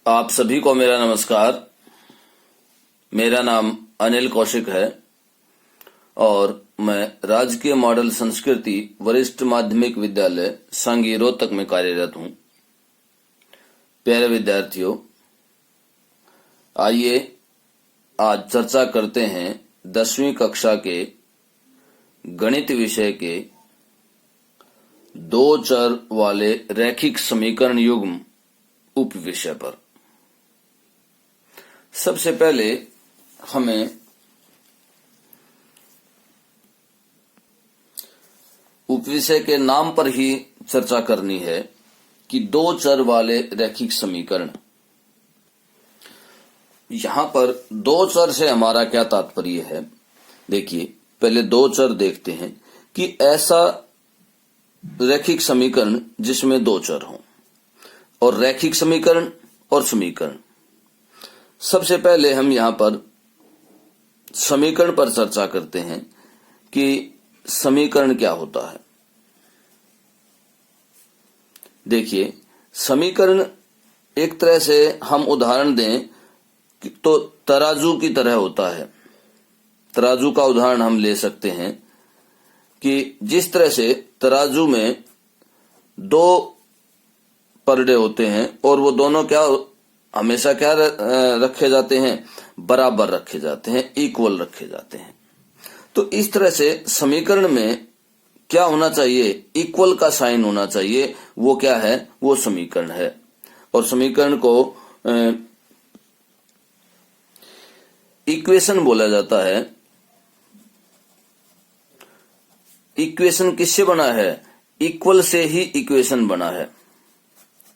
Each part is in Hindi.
आप सभी को मेरा नमस्कार। मेरा नाम अनिल कौशिक है और मैं राजकीय मॉडल संस्कृति वरिष्ठ माध्यमिक विद्यालय सांगी रोहतक में कार्यरत हूं। प्यारे विद्यार्थियों, आइए आज चर्चा करते हैं 10वीं कक्षा के गणित विषय के दो चर वाले रैखिक समीकरण युग्म उप विषय पर। सबसे पहले हमें उपविषय के नाम पर ही चर्चा करनी है कि दो चर वाले रैखिक समीकरण। यहां पर दो चर से हमारा क्या तात्पर्य है। देखिए, पहले दो चर देखते हैं कि ऐसा रैखिक समीकरण जिसमें दो चर हों, और रैखिक समीकरण और समीकरण। सबसे पहले हम यहां पर समीकरण पर चर्चा करते हैं कि समीकरण क्या होता है। देखिए, समीकरण एक तरह से हम उदाहरण दें तो तराजू की तरह होता है। तराजू का उदाहरण हम ले सकते हैं कि जिस तरह से तराजू में दो परडे होते हैं और वो दोनों क्या हमेशा क्या रखे जाते हैं, बराबर रखे जाते हैं, इक्वल रखे जाते हैं। तो इस तरह से समीकरण में क्या होना चाहिए, इक्वल का साइन होना चाहिए। वो क्या है, वो समीकरण है। और समीकरण को इक्वेशन बोला जाता है। इक्वेशन किससे बना है, इक्वल से ही इक्वेशन बना है।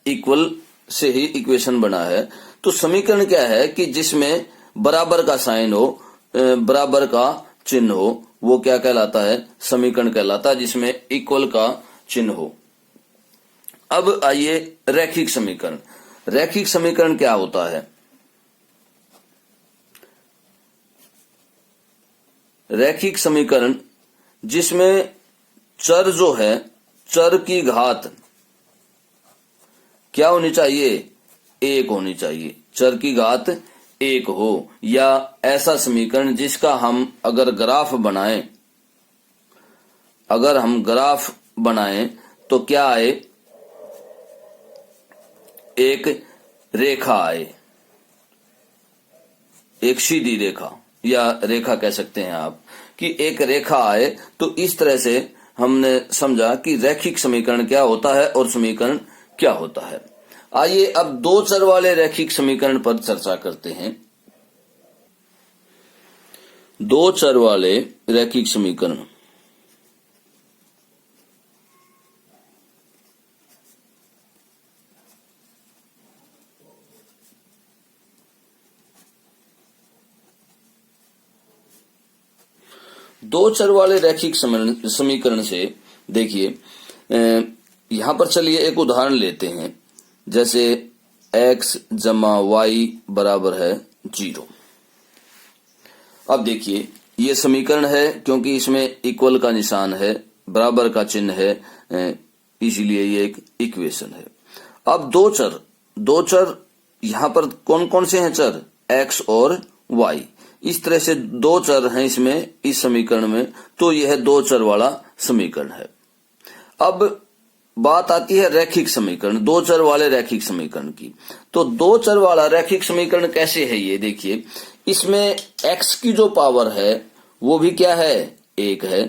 इक्वल से ही इक्वेशन बना है। तो समीकरण क्या है कि जिसमें बराबर का साइन हो, बराबर का चिन्ह हो, वो क्या कहलाता है, समीकरण कहलाता है, जिसमें इक्वल का चिन्ह हो। अब आइए रैखिक समीकरण। रैखिक समीकरण क्या होता है। रैखिक समीकरण जिसमें चर जो है, चर की घात क्या होनी चाहिए, एक होनी चाहिए। चर की घात एक हो, या ऐसा समीकरण जिसका हम अगर ग्राफ बनाएं, अगर हम ग्राफ बनाएं तो क्या आए, एक रेखा आए, एक सीधी रेखा या रेखा कह सकते हैं आप, कि एक रेखा आए। तो इस तरह से हमने समझा कि रैखिक समीकरण क्या होता है और समीकरण क्या होता है। आइए अब दो चर वाले रैखिक समीकरण पर चर्चा करते हैं। दो चर वाले रैखिक समीकरण। दो चर वाले रैखिक समीकरण से देखिए, यहां पर चलिए एक उदाहरण लेते हैं। जैसे x जमा वाई बराबर है 0। अब देखिए, ये समीकरण है क्योंकि इसमें इक्वल का निशान है, बराबर का चिन्ह है, इसीलिए ये एक इक्वेशन है। अब दो चर यहां पर कौन कौन से हैं चर, x और y। इस तरह से दो चर हैं इसमें, इस समीकरण में। तो यह दो चर वाला समीकरण है। अब बात आती है रैखिक समीकरण, दो चर वाले रैखिक समीकरण की। तो दो चर वाला रैखिक समीकरण कैसे है, ये देखिए। इसमें x की जो पावर है वो भी क्या है, एक है,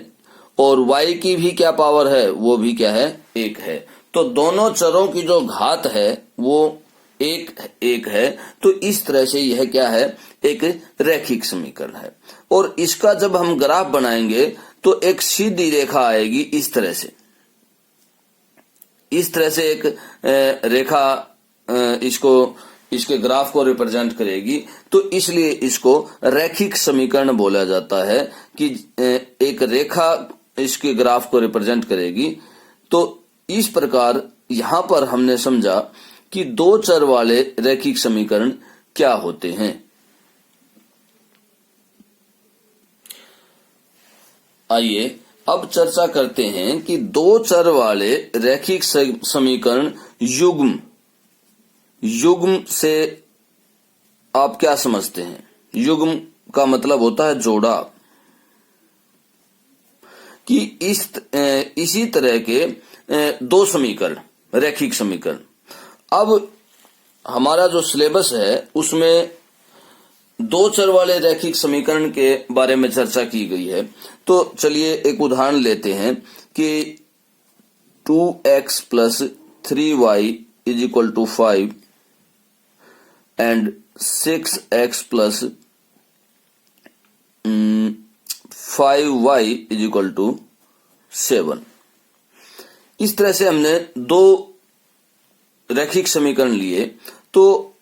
और y की भी क्या पावर है, वो भी क्या है, एक है। तो दोनों चरों की जो घात है वो एक है। तो इस तरह से यह क्या है, एक रैखिक समीकरण है। और इसका जब हम ग्राफ बनाएंगे तो एक सीधी रेखा आएगी इस तरह से। इस तरह से एक रेखा इसके ग्राफ को रिप्रेजेंट करेगी। तो इसलिए इसको रैखिक समीकरण बोला जाता है कि एक रेखा इसके ग्राफ को रिप्रेजेंट करेगी। तो इस प्रकार यहां पर हमने समझा कि दो चर वाले रैखिक समीकरण क्या होते हैं। आइए अब चर्चा करते हैं कि दो चर वाले रैखिक समीकरण युग्म युग्म से आप क्या समझते हैं? युग्म का मतलब होता है जोड़ा, कि इसी तरह के दो समीकरण, रैखिक समीकरण। अब हमारा जो सिलेबस है उसमें दो चर वाले रैखिक समीकरण के बारे में चर्चा की गई है। तो चलिए एक उदाहरण लेते हैं कि 2x + 3y = 5 and 6x + 5y = 7। इस तरह से हमने दो रैखिक समीकरण लिए। तो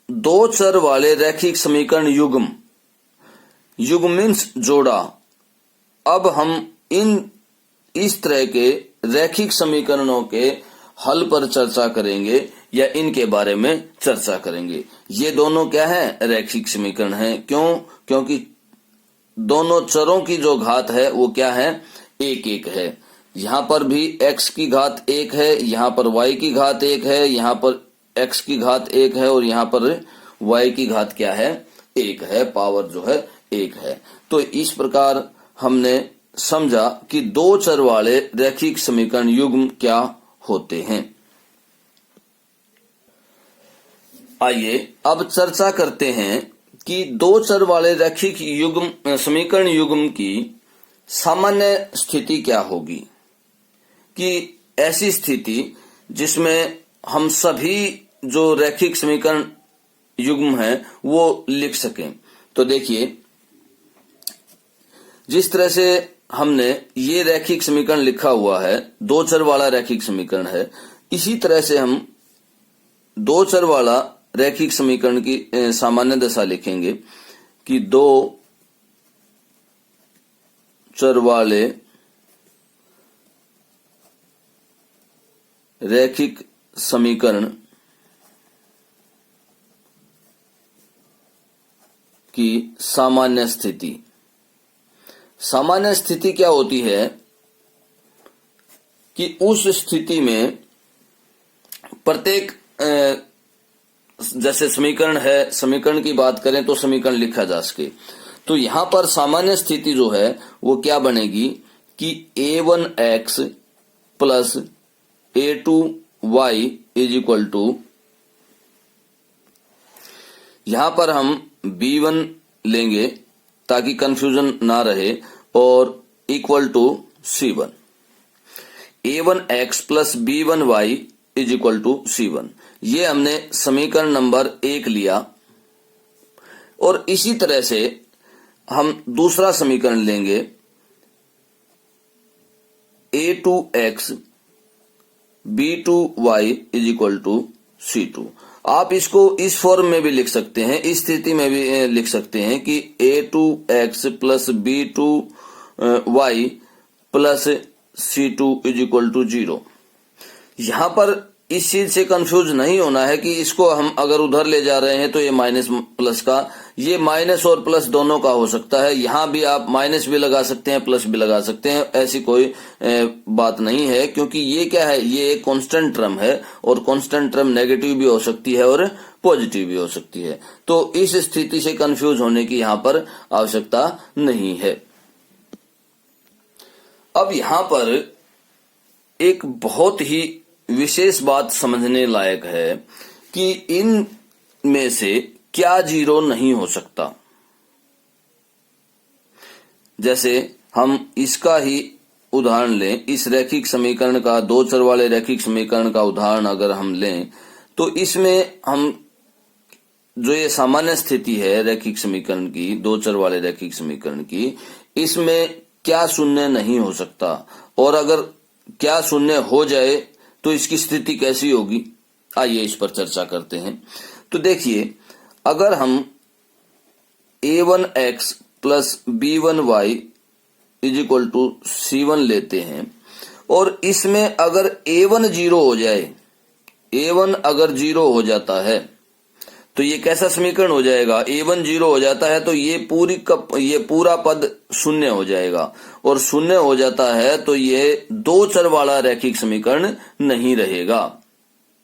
दो चर वाले रैखिक समीकरण युग्म मीन्स जोड़ा। अब हम इस तरह के रैखिक समीकरणों के हल पर चर्चा करेंगे या इनके बारे में चर्चा करेंगे। ये दोनों क्या है? रैखिक समीकरण हैं। क्यों? क्योंकि दोनों चरों की जो घात है वो क्या है? 1 है। यहाँ पर भी x की घात 1 है, यहाँ पर y की घात 1 है, यहाँ पर x की घात 1 है और यहाँ पर y की घात क्या है? 1 है। पावर जो है 1 है। तो इस प्रकार हमने समझा कि दो चर वाले रैखिक समीकरण युग्म क्या होते हैं। आइए अब चर्चा करते हैं कि दो चर वाले रैखिक समीकरण युग्म की सामान्य स्थिति क्या होगी, कि ऐसी स्थिति जिसमें हम सभी जो रैखिक समीकरण युग्म है वो लिख सकें। तो देखिए, जिस तरह से हमने ये रैखिक समीकरण लिखा हुआ है, दो चर वाला रैखिक समीकरण है, इसी तरह से हम दो चर वाला रैखिक समीकरण की सामान्य दशा लिखेंगे कि दो चर वाले रैखिक समीकरण की सामान्य स्थिति। सामान्य स्थिति क्या होती है कि उस स्थिति में प्रत्येक जैसे समीकरण है, समीकरण की बात करें तो समीकरण लिखा जा सके। तो यहां पर सामान्य स्थिति जो है वो क्या बनेगी कि a1x + a2y = यहां पर हम b1 लेंगे ताकि कंफ्यूजन ना रहे, और = c1। a1x + b1y = c1। ये हमने समीकरण नंबर 1 लिया। और इसी तरह से हम दूसरा समीकरण लेंगे a2x b2y = c2। आप इसको इस फॉर्म में भी लिख सकते हैं, इस स्थिति में भी लिख सकते हैं कि a2x + b2y + c2 = 0। यहां पर इस चीज से कंफ्यूज नहीं होना है कि इसको हम अगर उधर ले जा रहे हैं तो ये माइनस प्लस का, ये माइनस और प्लस दोनों का हो सकता है। यहां भी आप माइनस भी लगा सकते हैं, प्लस भी लगा सकते हैं, ऐसी कोई बात नहीं है, क्योंकि ये क्या है? ये एक कांस्टेंट टर्म है और कांस्टेंट टर्म नेगेटिव भी हो सकती है और पॉजिटिव भी हो सकती है। तो इस स्थिति से कंफ्यूज होने की यहां पर आवश्यकता नहीं है। अब यहां पर एक बहुत ही विशेष बात समझने लायक है कि इन में से क्या 0 नहीं हो सकता। जैसे हम इसका ही उदाहरण लें, इस रैखिक समीकरण का, दो चर वाले रैखिक समीकरण का उदाहरण अगर हम लें तो इसमें हम जो ये सामान्य स्थिति है रैखिक समीकरण की, दो चर वाले रैखिक समीकरण की, इसमें क्या शून्य नहीं हो सकता। और अगर क्या शून्य हो जाए तो इसकी स्थिति कैसी होगी, आइए इस पर चर्चा करते हैं। तो देखिए, अगर हम a1x + b1y = c1 लेते हैं और इसमें अगर a1 0 हो जाए, a1 अगर 0 हो जाता है तो ये कैसा समीकरण हो जाएगा? a1 0 हो जाता है तो ये पूरा पद शून्य हो जाएगा, और शून्य हो जाता है तो ये दो चर वाला रैखिक समीकरण नहीं रहेगा।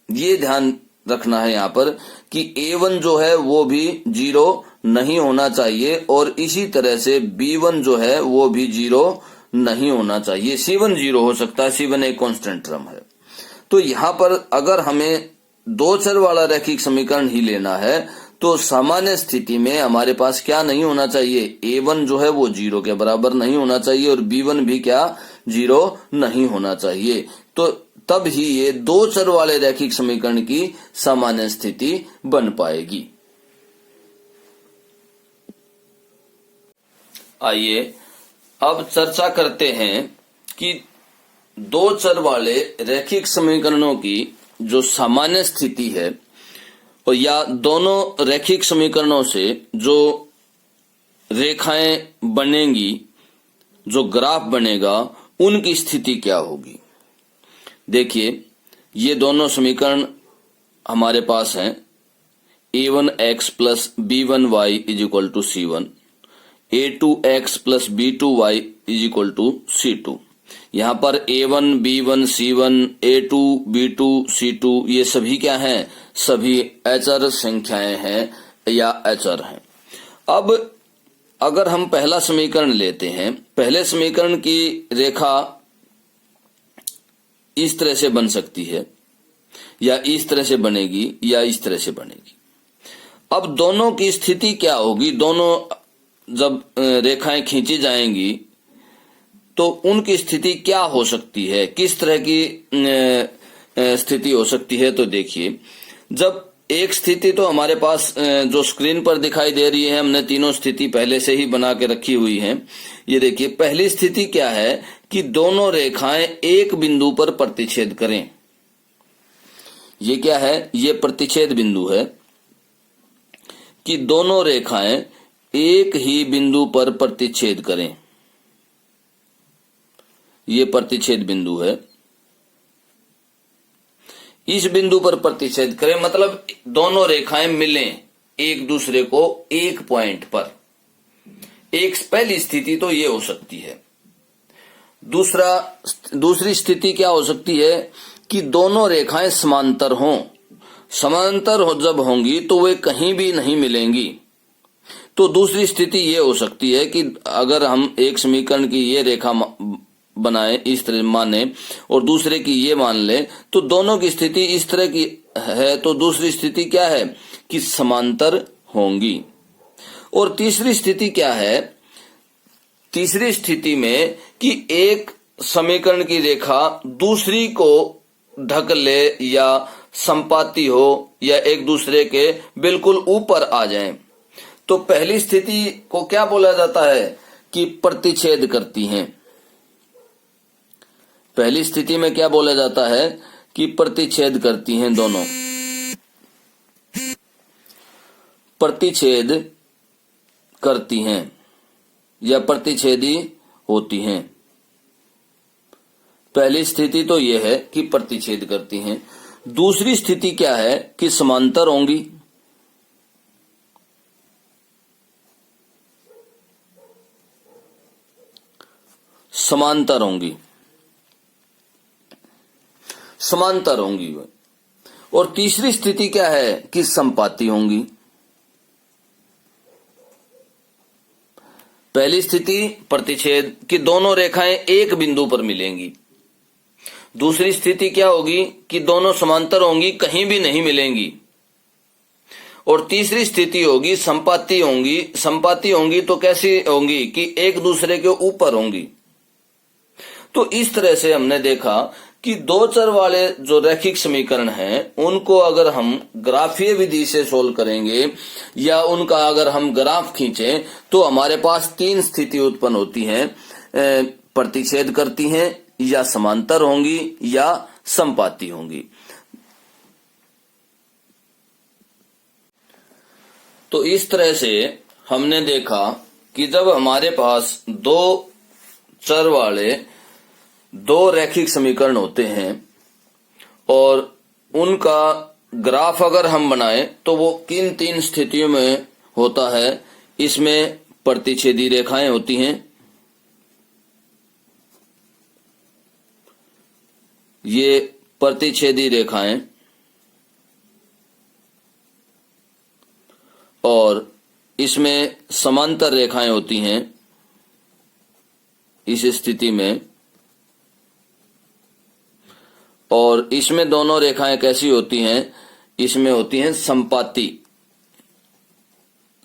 ये ध्यान रखना है यहाँ पर कि A1 जो है वो भी 0 नहीं होना चाहिए और इसी तरह से B1 जो है वो भी 0 नहीं होना चाहिए। C1 0 हो सकता है, C1 एक कांस्टेंट टर्म है। तो यहाँ पर अगर हमें दो चर वाला रैखिक समीकरण ही लेना है तो सामान्य स्थिति में हमारे पास क्या नहीं होना चाहिए, A1 जो है वो 0 के बराबर नहीं होना चाहिए और B1 भी क्या 0 नहीं होना चाहिए। तो तब ही ये दो चर वाले रैखिक समीकरण की सामान्य स्थिति बन पाएगी। आइए अब चर्चा करते हैं कि दो चर वाले रैखिक समीकरणों की जो सामान्य स्थिति है और या दोनों रैखिक समीकरणों से जो रेखाएं बनेंगी, जो ग्राफ बनेगा, उनकी स्थिति क्या होगी। देखिए ये दोनों समीकरण हमारे पास हैं, a1x plus b1y is equal to c1, a2x plus b2y is equal to c2। यहाँ पर a1, b1, c1, a2, b2, c2 ये सभी क्या हैं, सभी अचर संख्याएं हैं या अचर हैं। अब अगर हम पहला समीकरण लेते हैं, पहले समीकरण की रेखा इस तरह से बन सकती है या इस तरह से बनेगी या इस तरह से बनेगी। अब दोनों की स्थिति क्या होगी, दोनों जब रेखाएं खींची जाएंगी तो उनकी स्थिति क्या हो सकती है, किस तरह की स्थिति हो सकती है। तो देखिए जब एक स्थिति तो हमारे पास जो स्क्रीन पर दिखाई दे रही है, हमने तीनों स्थिति पहले से ही बना के रखी हुई है। ये देखिए पहली स्थिति क्या है कि दोनों रेखाएं एक बिंदु पर प्रतिच्छेद करें। ये क्या है, ये प्रतिच्छेद बिंदु है कि दोनों रेखाएं एक ही बिंदु पर प्रतिच्छेद करें। ये प्रतिच्छेद बिंदु है, इस बिंदु पर प्रतिच्छेद करें मतलब दोनों रेखाएं मिलें एक दूसरे को एक पॉइंट पर। एक पहली स्थिति तो ये हो सकती है। दूसरी स्थिति क्या हो सकती है कि दोनों रेखाएं समांतर हों। समांतर जब होंगी तो वे कहीं भी नहीं मिलेंगी। तो दूसरी स्थिति ये हो सकती है कि अगर हम एक समीकरण की ये रेखा बनाए, इस तरह माने, और दूसरे की ये मान ले, तो दोनों की स्थिति इस तरह की है। तो दूसरी स्थिति क्या है कि समांतर होंगी। और तीसरी स्थिति क्या है, तीसरी स्थिति में कि एक समीकरण की रेखा दूसरी को ढक ले या संपाती हो या एक दूसरे के बिल्कुल ऊपर आ जाए। तो पहली स्थिति को क्या बोला जाता है कि प्रतिच्छेद करती हैं। पहली स्थिति में क्या बोला जाता है कि प्रतिच्छेद करती हैं, दोनों प्रतिच्छेद करती हैं या प्रतिच्छेदी होती हैं। पहली स्थिति तो यह है कि प्रतिच्छेद करती हैं। दूसरी स्थिति क्या है कि समांतर होंगी। समांतर होंगी, समांतर होंगी। और तीसरी स्थिति क्या है कि संपाती होंगी। पहली स्थिति प्रतिच्छेद कि दोनों रेखाएं एक बिंदु पर मिलेंगी। दूसरी स्थिति क्या होगी कि दोनों समांतर होंगी, कहीं भी नहीं मिलेंगी। और तीसरी स्थिति होगी संपाती होंगी। संपाती होंगी तो कैसी होंगी कि एक दूसरे के ऊपर होंगी। तो इस तरह से हमने देखा कि दो चर वाले जो रैखिक समीकरण हैं उनको अगर हम ग्राफीय विधि से सोल्व करेंगे या उनका अगर हम ग्राफ खींचें तो हमारे पास तीन स्थिति उत्पन्न होती हैं, प्रतिच्छेद करती हैं या समांतर होंगी या संपाती होंगी। तो इस तरह से हमने देखा कि जब हमारे पास दो चर वाले दो रैखिक समीकरण होते हैं और उनका ग्राफ अगर हम बनाएं तो वो किन तीन स्थितियों में होता है। इसमें प्रतिच्छेदी रेखाएं होती हैं, ये प्रतिच्छेदी रेखाएं, और इसमें समांतर रेखाएं होती हैं इस स्थिति में, और इसमें दोनों रेखाएं कैसी होती हैं, इसमें होती हैं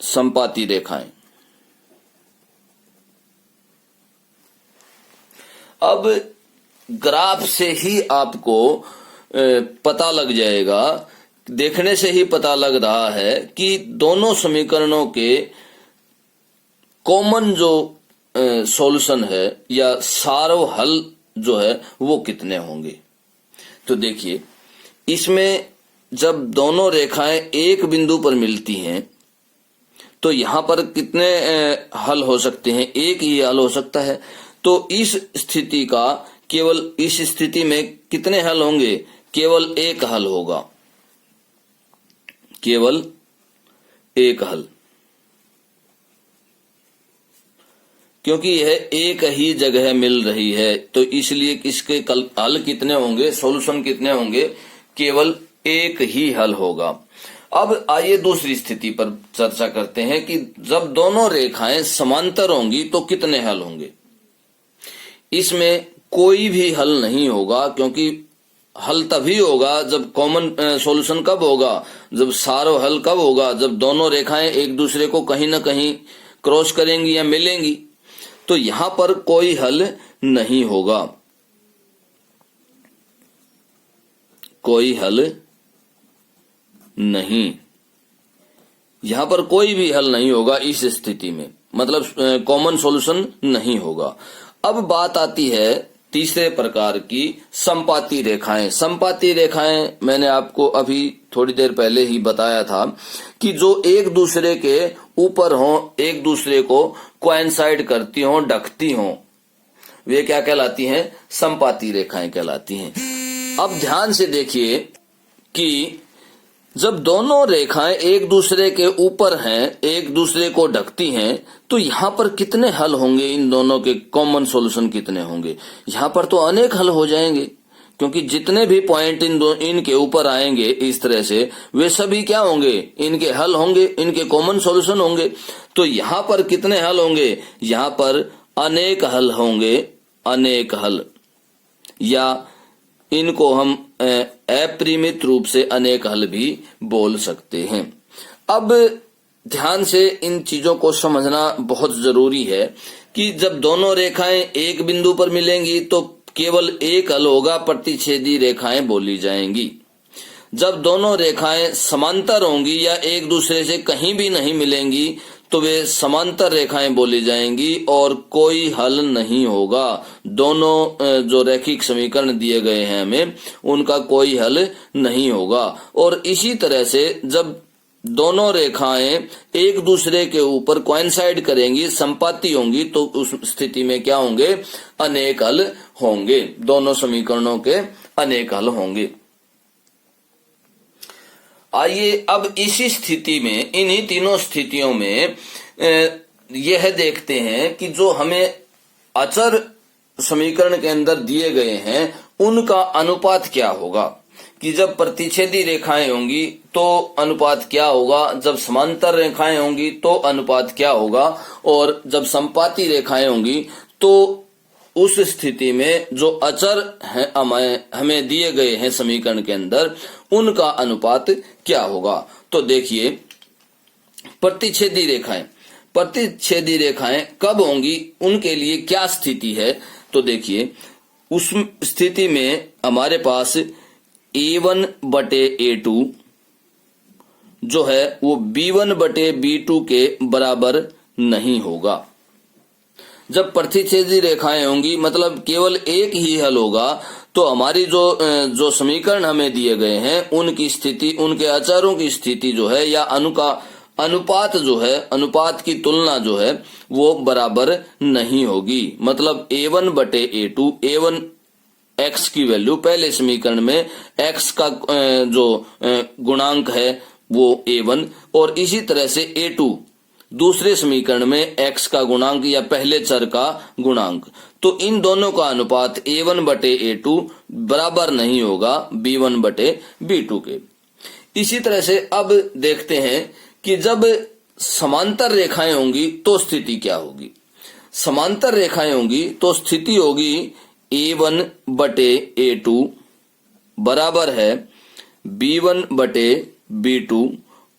संपाती रेखाएं। अब ग्राफ से ही आपको पता लग जाएगा, देखने से ही पता लग रहा है कि दोनों समीकरणों के कॉमन जो सॉल्यूशन है या सारो हल जो है वो कितने होंगे। तो देखिए, इसमें जब दोनों रेखाएं एक बिंदु पर मिलती हैं तो यहां पर कितने हल हो सकते हैं, एक ही हल हो सकता है। तो इस स्थिति का केवल इस स्थिति में कितने हल होंगे, केवल एक हल होगा, केवल एक हल, क्योंकि यह एक ही जगह मिल रही है। तो इसलिए इसके हल कितने होंगे, सॉल्यूशन कितने होंगे, केवल एक ही हल होगा। अब आइए दूसरी स्थिति पर चर्चा करते हैं कि जब दोनों रेखाएं समांतर होंगी तो कितने हल होंगे। इसमें कोई भी हल नहीं होगा, क्योंकि हल तभी होगा जब कॉमन सॉल्यूशन कब होगा, जब सारो हल कब होगा, जब दोनों रेखाएं एक दूसरे को कहीं ना कहीं क्रॉस करेंगी या मिलेंगी। तो यहां पर कोई हल नहीं होगा, कोई हल नहीं, यहां पर कोई भी हल नहीं होगा इस स्थिति में, मतलब कॉमन सॉल्यूशन नहीं होगा। अब बात आती है तीसरे प्रकार की संपाती रेखाएं। संपाती रेखाएं मैंने आपको अभी थोड़ी देर पहले ही बताया था कि जो एक दूसरे के ऊपर हो, एक दूसरे को कोइंसाइड करती हो, ढकती हो, वे क्या कहलाती हैं, संपाती रेखाएं कहलाती हैं। अब ध्यान से देखिए कि जब दोनों रेखाएं एक दूसरे के ऊपर हैं, एक दूसरे को ढकती हैं, तो यहाँ पर कितने हल होंगे, इन दोनों के कॉमन सॉल्यूशन कितने होंगे। यहाँ पर तो अनेक हल हो जाएंगे, क्योंकि जितने भी पॉइंट इनके ऊपर आएंगे इस तरह से, वे सभी क्या होंगे, इनके हल होंगे, इनके कॉमन सॉल्यूशन होंगे। तो यहाँ पर कितने हल होंगे, यहाँ पर अनेक हल होंगे, अनेक हल, या इनको हम अपरिमित रूप से अनेक हल भी बोल सकते हैं। अब ध्यान से इन चीजों को समझना बहुत जरूरी है कि जब दोनों रेखाएं एक बिंदु पर मिलेंगी तो केवल एक हल होगा, प्रतिच्छेदी रेखाएं बोली जाएंगी। जब दोनों रेखाएं समांतर होंगी या एक दूसरे से कहीं भी नहीं मिलेंगी तो वे समांतर रेखाएं बोली जाएंगी और कोई हल नहीं होगा। दोनों जो रैखिक समीकरण दिए गए हैं हमें, उनका कोई हल नहीं होगा। और इसी तरह से जब दोनों रेखाएं एक दूसरे के ऊपर कोइंसाइड करेंगी, संपाती होंगी, तो उस स्थिति में क्या होंगे, अनेक हल होंगे, दोनों समीकरणों के अनेक हल होंगे। आइए अब इसी स्थिति में, इन्हीं तीनों स्थितियों में यह देखते हैं कि जो हमें अचर समीकरण के अंदर दिए गए हैं उनका अनुपात क्या होगा। कि जब प्रतिच्छेदी रेखाएं होंगी तो अनुपात क्या होगा, जब समांतर रेखाएं होंगी तो अनुपात क्या होगा, और जब संपाती रेखाएं होंगी तो उस स्थिति में जो अचर है हमें दिए गए हैं समीकरण के अंदर, उनका अनुपात क्या होगा। तो देखिए, प्रतिच्छेदी रेखाएं कब होंगी, उनके लिए क्या स्थिति है। तो देखिए, उस स्थिति में हमारे पास A1 बटे A2 जो है वो B1 बटे B2 के बराबर नहीं होगा। जब प्रतिच्छेदी रेखाएं होंगी, मतलब केवल एक ही हल होगा, तो हमारी जो समीकरण हमें दिए गए हैं उनकी स्थिति, उनके अचरों की स्थिति जो है, या अनुपात जो है, अनुपात की तुलना जो है वो बराबर नहीं होगी। मतलब A1 बटे A2, A1 x की वैल्यू पहले समीकरण में x का जो गुणांक है वो A1, और इसी तरह से A2 दूसरे समीकरण में x का गुणांक या पहले चर का गुणांक। तो इन दोनों का अनुपात A1 बटे A2 बराबर नहीं होगा B1 बटे B2 के। इसी तरह से अब देखते हैं कि जब समांतर रेखाएं होंगी तो स्थिति क्या होगी? समांतर रेखाएं होंगी तो स्थिति होगी A1 बटे A2 बराबर है B1 बटे B2,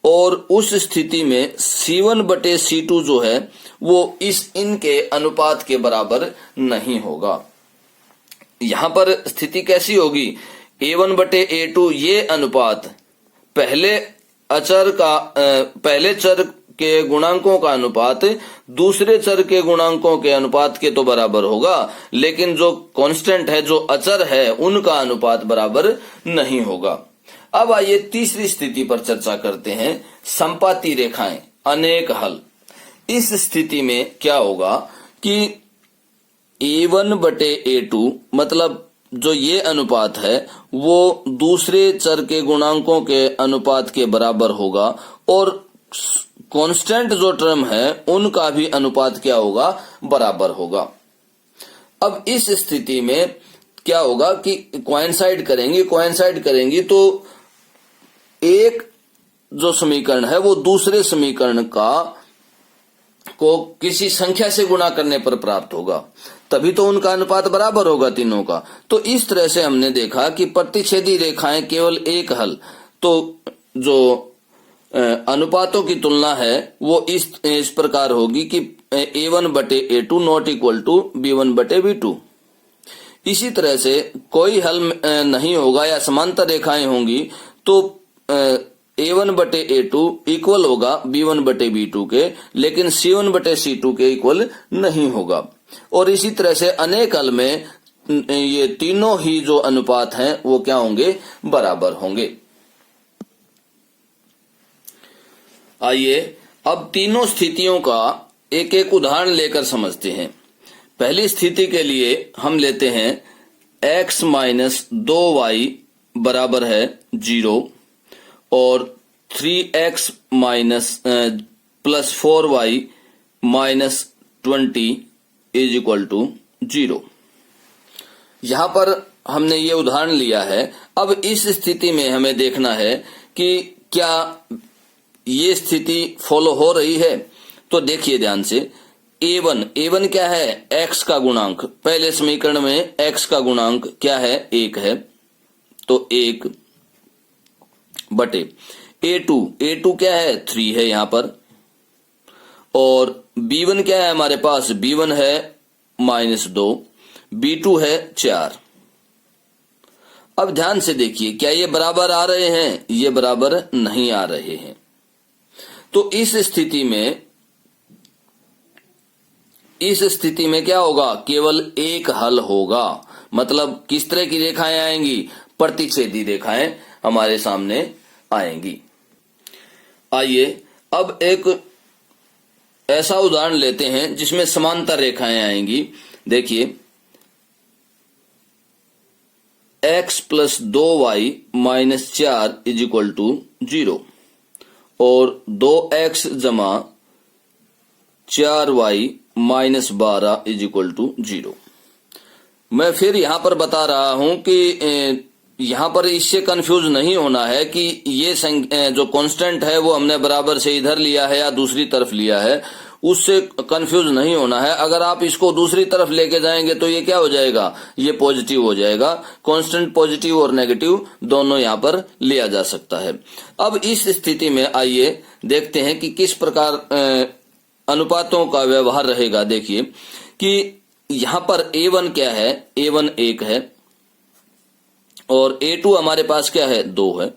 और उस स्थिति में C1 बटे C2 जो है वो इनके अनुपात के बराबर नहीं होगा। यहां पर स्थिति कैसी होगी? A1 बटे A2 ये अनुपात पहले चर के गुणांकों का अनुपात दूसरे चर के गुणांकों के अनुपात के तो बराबर होगा, लेकिन जो कांस्टेंट है, जो अचर है, उनका अनुपात बराबर नहीं होगा। अब आइए तीसरी स्थिति पर चर्चा करते हैं, संपाती रेखाएं, अनेक हल। इस स्थिति में क्या होगा कि A1 बटे A2 मतलब जो ये अनुपात है वो दूसरे चर के गुणांकों के अनुपात के बराबर होगा, और कांस्टेंट जो टर्म है उनका भी अनुपात क्या होगा? बराबर होगा। अब इस स्थिति में क्या होगा कि कोइंसाइड करेंगी तो एक जो समीकरण है वो दूसरे समीकरण को किसी संख्या से गुणा करने पर प्राप्त होगा, तभी तो उनका अनुपात बराबर होगा तीनों का। तो इस तरह से हमने देखा कि प्रतिच्छेदी रेखाएं केवल एक हल, तो जो अनुपातों की तुलना है वो इस प्रकार होगी कि A1 बटे A2 not equal to B1 बटे B2। इसी तरह से कोई हल नहीं होगा या समांतर रेखाएं होंगी तो A1 बटे A2 इक्वल होगा B1 बटे B2 के, लेकिन C1 बटे C2 के इक्वल नहीं होगा। और इसी तरह से अनेक हल में ये तीनों ही जो अनुपात हैं वो क्या होंगे? बराबर होंगे। आइए अब तीनों स्थितियों का एक एक उदाहरण लेकर समझते हैं। पहली स्थिति के लिए हम लेते हैं x माइनस 2y बराबर है 0 और 3x minus plus 4y minus 20 is equal to 0। यहां पर हमने ये उदाहरण लिया है। अब इस स्थिति में हमें देखना है कि क्या ये स्थिति फॉलो हो रही है। तो देखिए ध्यान से, A1 क्या है? x का गुणांक। पहले समीकरण में x का गुणांक क्या है? 1 है, तो 1 बटे A2 क्या है? 3 है यहां पर, और B1 क्या है हमारे पास? B1 है -2, B2 है 4। अब ध्यान से देखिए, क्या ये बराबर आ रहे हैं? ये बराबर नहीं आ रहे हैं। तो इस स्थिति में क्या होगा? केवल एक हल होगा। मतलब किस तरह की रेखाएं आएंगी? प्रतिच्छेदी रेखाएं हमारे सामने आएंगी। आइए अब एक ऐसा उदाहरण लेते हैं जिसमें समांतर रेखाएं आएंगी। देखिए, x plus 2y minus 4 is equal to 0 और 2x जमा 4y minus 12 is equal to 0। मैं फिर यहां पर बता रहा हूं कि यहां पर इससे कंफ्यूज नहीं होना है कि ये जो कांस्टेंट है वो हमने बराबर से इधर लिया है या दूसरी तरफ लिया है, उससे कंफ्यूज नहीं होना है। अगर आप इसको दूसरी तरफ लेके जाएंगे तो ये क्या हो जाएगा? ये पॉजिटिव हो जाएगा। कांस्टेंट पॉजिटिव और नेगेटिव दोनों यहां पर लिया जा सकता है। अब इस स्थिति में आइए देखते हैं कि किस प्रकार अनुपातों का व्यवहार रहेगा। देखिए कि यहां पर A1 क्या है? A1 1 है और A2 हमारे पास क्या है? 2 है।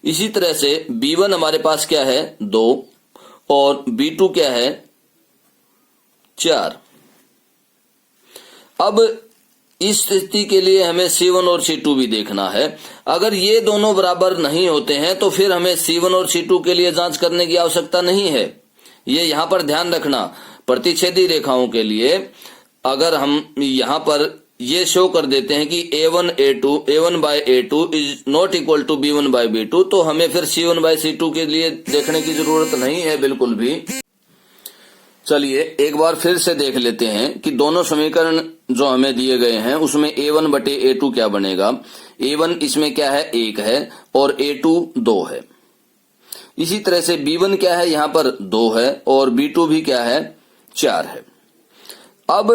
इसी तरह से B1 हमारे पास क्या है? 2 और B2 क्या है? 4। अब इस स्थिति के लिए हमें C1 और C2 भी देखना है। अगर ये दोनों बराबर नहीं होते हैं तो फिर हमें C1 और C2 के लिए जांच करने की आवश्यकता नहीं है। ये यहां पर ध्यान रखना, प्रतिच्छेदी रेखाओं के लिए अगर हम यहां पर ये शो कर देते हैं कि A1 by A2 is not equal to B1 by B2, तो हमें फिर C1 बाय C2 के लिए देखने की जरूरत नहीं है बिल्कुल भी। चलिए एक बार फिर से देख लेते हैं कि दोनों समीकरण जो हमें दिए गए हैं उसमें A1 बटे A2 क्या बनेगा। A1 इसमें क्या है? 1 है और A2 2 है। इसी तरह से B1 क्या है, यहाँ पर 2 है और B2 भी क्या है, 4 है। अब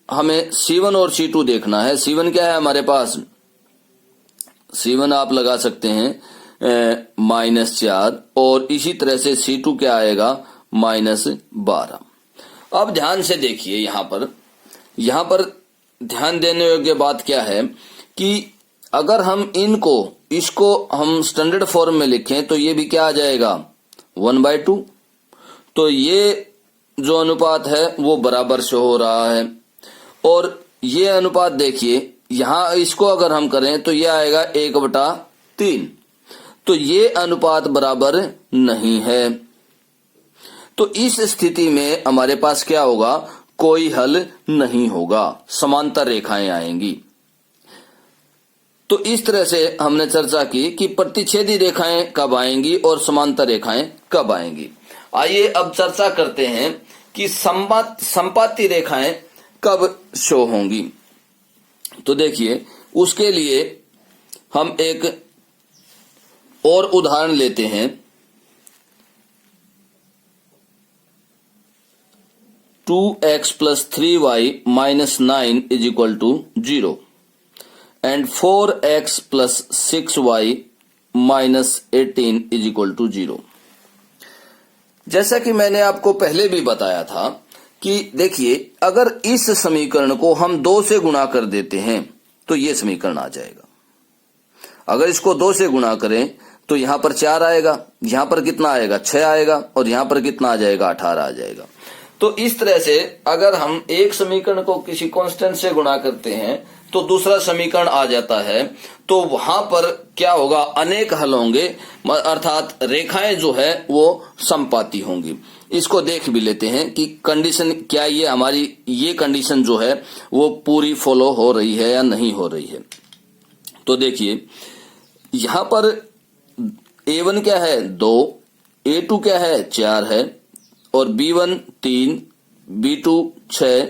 हमें C1 और C2 देखना है। C1 क्या है हमारे पास, C1 आप लगा सकते हैं -4 और इसी तरह से C2 क्या आएगा, -12। अब ध्यान से देखिए, यहाँ पर ध्यान देने योग्य बात क्या है कि अगर हम इसको हम स्टैंडर्ड फॉर्म में लिखें तो ये भी क्या आ जाएगा, 1/2। तो ये जो अनुपात है वो बराबर से हो रहा है। और ये अनुपात देखिए, यहाँ इसको अगर हम करें तो ये आएगा 1/3। तो ये अनुपात बराबर नहीं है। तो इस स्थिति में हमारे पास क्या होगा, कोई हल नहीं होगा, समांतर रेखाएं आएंगी। तो इस तरह से हमने चर्चा की कि प्रतिच्छेदी रेखाएं कब आएंगी और समांतर रेखाएं कब आएंगी। आइए अब चर्चा करते हैं कि संपाती रेखाएं कब शो होंगी। तो देखिए, उसके लिए हम एक और उदाहरण लेते हैं। 2x + 3y - 9 = 0 and 4x + 6y - 18 = 0। जैसा कि मैंने आपको पहले भी बताया था कि देखिए, अगर इस समीकरण को हम 2 से गुणा कर देते हैं तो ये समीकरण आ जाएगा। अगर इसको 2 से गुणा करें तो यहाँ पर 4 आएगा, यहाँ पर कितना आएगा, 6 आएगा और यहाँ पर कितना आ जाएगा, 18 आ जाएगा। तो इस तरह से अगर हम एक समीकरण को किसी कांस्टेंट से गुणा करते हैं तो दूसरा समीकरण आ जाता है, तो वहां पर क्या होगा, अनेक हल होंगे, अर्थात रेखाएं जो है वो संपाती होंगी। इसको देख भी लेते हैं कि कंडीशन क्या, ये हमारी ये कंडीशन जो है वो पूरी फॉलो हो रही है या नहीं हो रही है। तो देखिए, यहां पर A1 क्या है, 2, A2 क्या है, 4 है और B1 3, B2 6,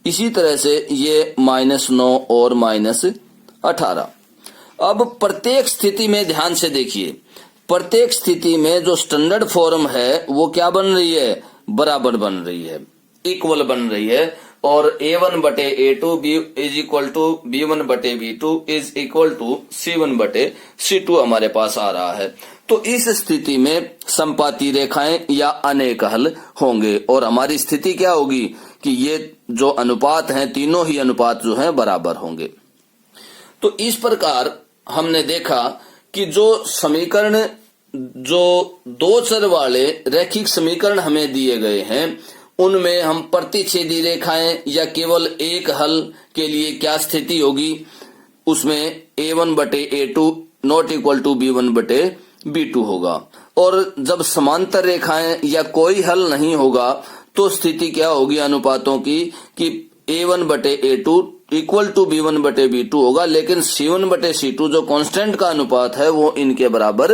इसी तरह से ये -9 और -18। अब प्रत्येक स्थिति में ध्यान से देखिए, प्रत्येक स्थिति में जो स्टैंडर्ड फॉर्म है वो क्या बन रही है, बराबर बन रही है, इक्वल बन रही है। और A1/A2 B1/B2 C1/C2 हमारे पास आ रहा है। तो इस स्थिति में संपाती रेखाएं या अनेक हल होंगे और हमारी स्थिति क्या होगी कि ये जो अनुपात हैं, तीनों ही अनुपात जो हैं बराबर होंगे। तो इस प्रकार हमने देखा कि जो समीकरण, जो 2 चर वाले रैखिक समीकरण हमें दिए गए हैं, उनमें हम प्रतिच्छेदी रेखाएं या केवल एक हल के लिए क्या स्थिति होगी, उसमें A1/A2 ≠ B1/B2 होगा। और जब समांतर रेखाएं या कोई हल नहीं होगा तो स्थिति क्या होगी अनुपातों की कि A1/A2 = B1/B2 होगा, लेकिन C1/C2 जो कांस्टेंट का अनुपात है वो इनके बराबर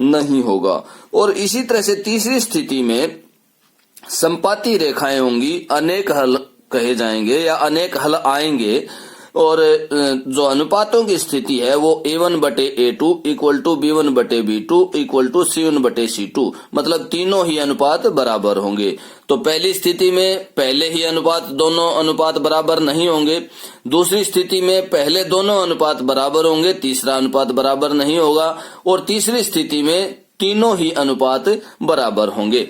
नहीं होगा। और इसी तरह से तीसरी स्थिति में संपाती रेखाएं होंगी, अनेक हल कहे जाएंगे या अनेक हल आएंगे और जो अनुपातों की स्थिति है वो A1/A2 = B1/B2 = C1/C2, मतलब तीनों ही अनुपात बराबर होंगे। तो पहली स्थिति में पहले ही दोनों अनुपात बराबर नहीं होंगे, दूसरी स्थिति में पहले दोनों अनुपात बराबर होंगे, तीसरा अनुपात बराबर नहीं होगा और तीसरी स्थिति में तीनों ही अनुपात बराबर होंगे।